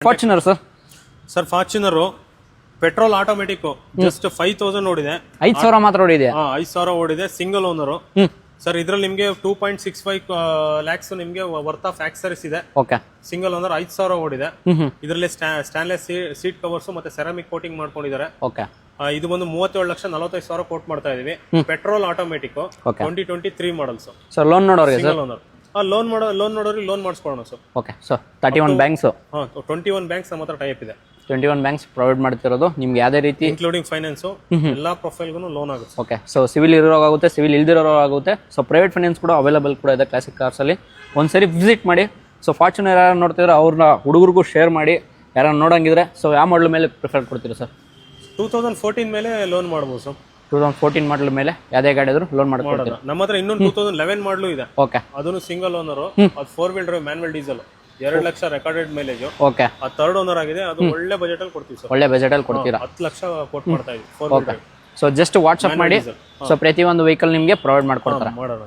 Fortuner sir. Sir Fortuner petrol automatic just 5000 ಓಡಿದೆ. 5000 ಮಾತ್ರ ಓಡಿದೆ. 5000 ಓಡಿದೆ, ಸಿಂಗಲ್ ಓನರು. ಸರ್ ಇದ್ರಲ್ಲಿ ನಿಮಗೆ 2.65 ಲ್ಯಾಕ್ಸ್ ನಿಮಗೆ ವರ್ತ್ ಆಫ್ ಆಕ್ಸರೀಸ್ ಇದೆ. ಓಕೆ. ಸಿಂಗಲ್ ಓನರ್ 5000 ಓಡಿದೆ. ಇದರಲ್ಲಿ ಸ್ಟಾನ್ಲೆಸ್ ಸೀಟ್ ಕವರ್ಸ್ ಮತ್ತೆ ಸೆರಾಮಿಕ್ ಕೋಟಿಂಗ್ ಮಾಡ್ಕೊಂಡಿದ್ದಾರೆ. ಓಕೆ. ಇದು ಬಂದು 37,45,000 ಕೋಟ್ ಮಾಡ್ತಾ ಇದೀವಿ. Petrol automatic 2023 models. Sir loan ನೋಡೋರಿಗೆ ಸರ್ ಸಿಂಗಲ್ ಓನರ್ ಲೋನ್ ನೋಡೋರಿಗೆ ಲೋನ್ ಮಾಡಿಸ್ಕೊಳ್ಳೋಣ sir. Okay. So 31 banks 21 banks ನಮ್ಮ ಹತ್ರ ಟೈಪ್ ಇದೆ. 21 ಬ್ಯಾಂಕ್ಸ್ ಪ್ರೊವೈಡ್ ಮಾಡ್ತಿರೋದು ನಿಮ್ಗೆ ಯಾವುದೇ ರೀತಿ ಇನ್ಕ್ಲೂಡಿಂಗ್ ಫೈನಾನ್ಸ್ ಎಲ್ಲಾ ಪ್ರೊಫೈಲ್ಗೂ ಲೋನ್ ಆಗುತ್ತೆ. ಓಕೆ. ಸೊ ಸಿವಿಲ್ ಇರೋವಾಗುತ್ತೆ, ಸಿವಿಲ್ ಇಲ್ದಿರೋವಾಗುತ್ತೆ. ಸೊ ಪ್ರೈವೇಟ್ ಫೈನಾನ್ಸ್ ಕೂಡ ಅವೈಲೇಬಲ್ ಕೂಡ ಇದೆ ಕ್ಲಾಸಿಕ್ ಕಾರ್ಸ್ ಅಲ್ಲಿ. ಒಂದ್ಸರಿ ವಿಸಿಟ್ ಮಾಡಿ. ಸೊ ಫಾರ್ಚುನರ್ ಯಾರು ನೋಡ್ತಿದ್ರೆ ಅವ್ರನ್ನ ಹುಡುಗರಿಗೂ ಶೇರ್ ಮಾಡಿ. ಯಾರು ನೋಡಂಗಿದ್ರೆ ಸೊ ಯಾವ ಮಾಡಲ್ ಮೇಲೆ ಪ್ರಿಫರ್ ಕೊಡ್ತೀರಾ ಸರ್? 2014 ಮೇಲೆ ಲೋನ್ ಮಾಡ್ಬೋದು ಸರ್. 2014 ಮಾಡಲ್ ಮೇಲೆ ಯಾವುದೇ ಗಾಡಿ ಆದ್ರೂ ಲೋನ್ ಮಾಡ್ಕೊಡ್ತೀರಾ? ನಮ್ಮ ಹತ್ರ ಇನ್ನೊಂದು 2011 ಮಾಡಲು ಇದೆ. ಓಕೆ. ಅದನ್ನು ಸಿಂಗಲ್ ಓನರ್, ಅದು 4 wheel drive manual diesel, 2 lakh recorded mileage. Okay. ಅದು ಥರ್ಡ್ ಓನರ್ ಆಗಿದೆ. ಅದು ಒಳ್ಳೆ ಬಜೆಟ್ ಅಲ್ಲಿ ಕೊಡ್ತೀವಿ ಸರ್. ಒಳ್ಳೆ ಬಜೆಟ್ ಅಲ್ಲಿ ಕೊಡ್ತೀರಾ? 10 ಲಕ್ಷ ಕೊಟ್ಟು ಮಾಡ್ತಾ ಇದೀವಿ 4 wheel drive. So just WhatsApp ಮಾಡಿ. ಸೊ ಪ್ರತಿಯೊಂದು ವೆಹಿಕಲ್ ನಿಮಗೆ ಪ್ರೊವೈಡ್ ಮಾಡ್ಕೊಡ್ತಾರೆ. ಮಾಡೋಣ.